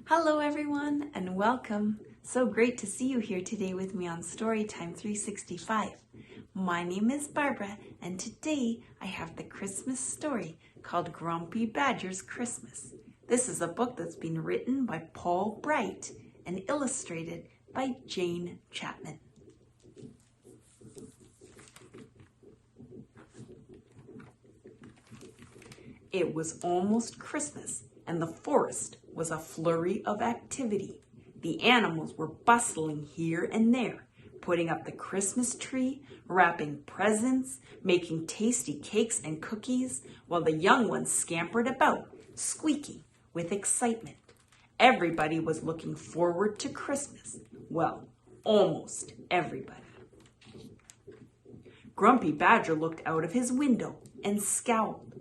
Hello everyone and welcome. So great to see you here today with me on Storytime 365. My name is Barbara and today I have the Christmas story called Grumpy Badger's Christmas. This is a book that's been written by Paul Bright and illustrated by Jane Chapman. It was almost Christmas and the forest was a flurry of activity. The animals were bustling here and there, putting up the Christmas tree, wrapping presents, making tasty cakes and cookies, while the young ones scampered about, squeaking with excitement. Everybody was looking forward to Christmas. Well, almost everybody. Grumpy Badger looked out of his window and scowled.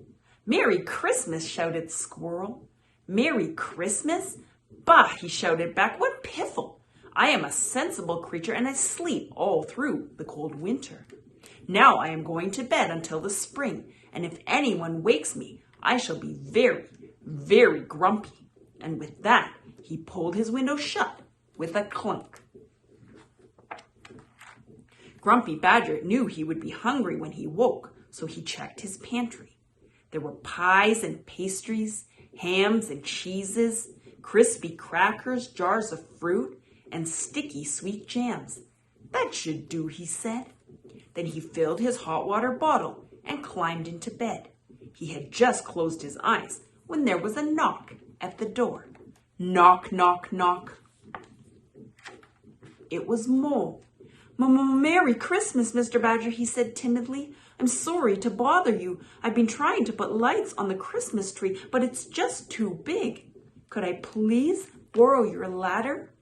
"Merry Christmas," shouted Squirrel. "Merry Christmas? Bah," he shouted back. "What piffle! I am a sensible creature and I sleep all through the cold winter. Now I am going to bed until the spring, and if anyone wakes me, I shall be very, very grumpy." And with that, he pulled his window shut with a clunk. Grumpy Badger knew he would be hungry when he woke, so he checked his pantry. There were pies and pastries, hams and cheeses, crispy crackers, jars of fruit, and sticky sweet jams. "That should do," he said. Then he filled his hot water bottle and climbed into bed. He had just closed his eyes when there was a knock at the door. Knock, knock, knock. It was Mole. "Merry Christmas, Mr. Badger," he said timidly. "I'm sorry to bother you. I've been trying to put lights on the Christmas tree, but it's just too big. Could I please borrow your ladder?"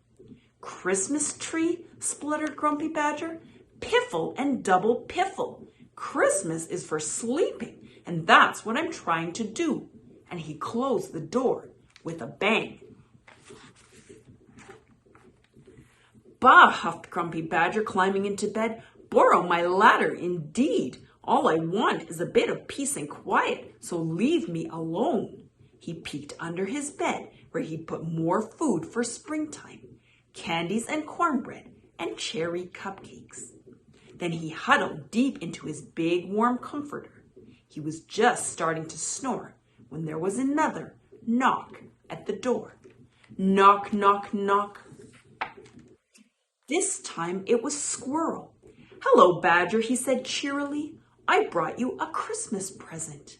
"Christmas tree?" spluttered Grumpy Badger. "Piffle and double piffle. Christmas is for sleeping, and that's what I'm trying to do." And he closed the door with a bang. "Bah," huffed Grumpy Badger, climbing into bed. "Borrow my ladder, indeed. All I want is a bit of peace and quiet, so leave me alone." He peeked under his bed, where he'd put more food for springtime, candies and cornbread and cherry cupcakes. Then he huddled deep into his big warm comforter. He was just starting to snore when there was another knock at the door. Knock, knock, knock. This time it was Squirrel. "Hello, Badger," he said cheerily. "I brought you a Christmas present."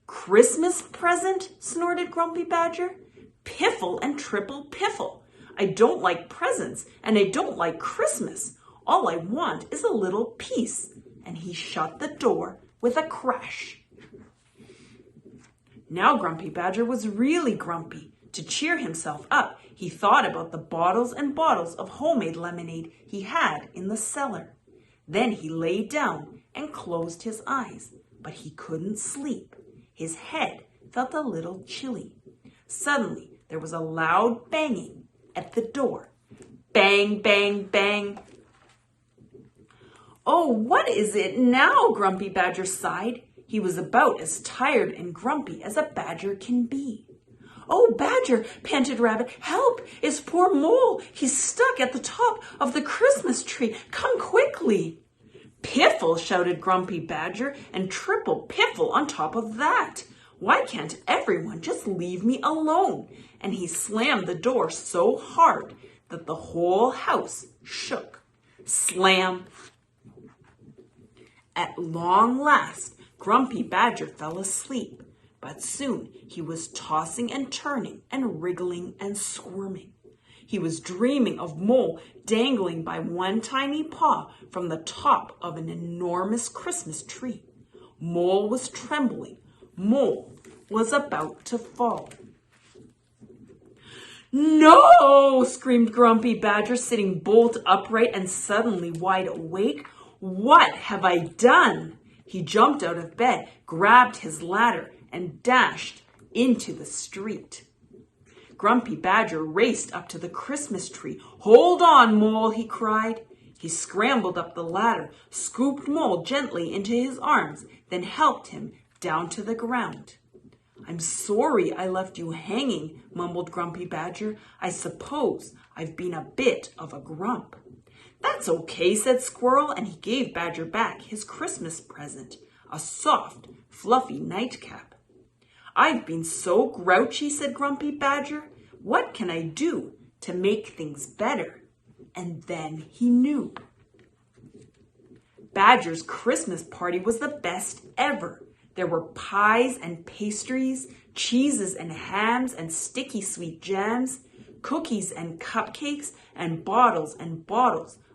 "Christmas present?" snorted Grumpy Badger. "Piffle and triple piffle. I don't like presents and I don't like Christmas. All I want is a little peace." And he shut the door with a crash. Now Grumpy Badger was really grumpy. To cheer himself up, he thought about the bottles and bottles of homemade lemonade he had in the cellar. Then he lay down and closed his eyes, but he couldn't sleep. His head felt a little chilly. Suddenly, there was a loud banging at the door. Bang, bang, bang. "Oh, what is it now?" Grumpy Badger sighed. He was about as tired and grumpy as a badger can be. "Oh, Badger," panted Rabbit, "help! It's poor Mole. He's stuck at the top of the Christmas tree. Come quickly." "Piffle," shouted Grumpy Badger, "and triple piffle on top of that. Why can't everyone just leave me alone?" And he slammed the door so hard that the whole house shook. Slam! At long last, Grumpy Badger fell asleep. But soon he was tossing and turning and wriggling and squirming. He was dreaming of Mole dangling by one tiny paw from the top of an enormous Christmas tree. Mole was trembling. Mole was about to fall. "No!" screamed Grumpy Badger, sitting bolt upright and suddenly wide awake. "What have I done?" He jumped out of bed, grabbed his ladder, and dashed into the street. Grumpy Badger raced up to the Christmas tree. "Hold on, Mole," he cried. He scrambled up the ladder, scooped Mole gently into his arms, then helped him down to the ground. I'm sorry I left you hanging, mumbled Grumpy Badger. I suppose I've been a bit of a grump. That's okay, said Squirrel, and he gave Badger back his Christmas present, a soft, fluffy nightcap. I've been so grouchy, said Grumpy Badger. What can I do to make things better? And then he knew. Badger's Christmas party was the best ever. There were pies and pastries, cheeses and hams and sticky sweet jams, cookies and cupcakes, and bottles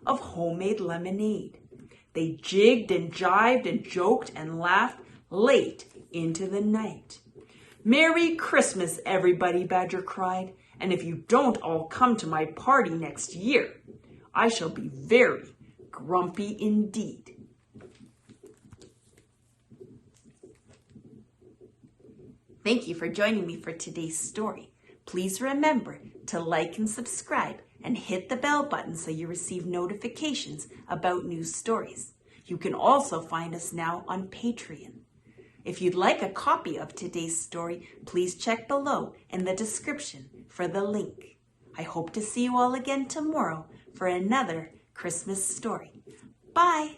of homemade lemonade. They jigged and jived and joked and laughed late into the night. Merry Christmas, everybody, Badger cried, and if you don't all come to my party next year, I shall be very grumpy indeed. Thank you for joining me for today's story. Please remember to like and subscribe and hit the bell button so you receive notifications about new stories. You can also find us now on Patreon. If you'd like a copy of today's story, please check below in the description for the link. I hope to see you all again tomorrow for another Christmas story. Bye!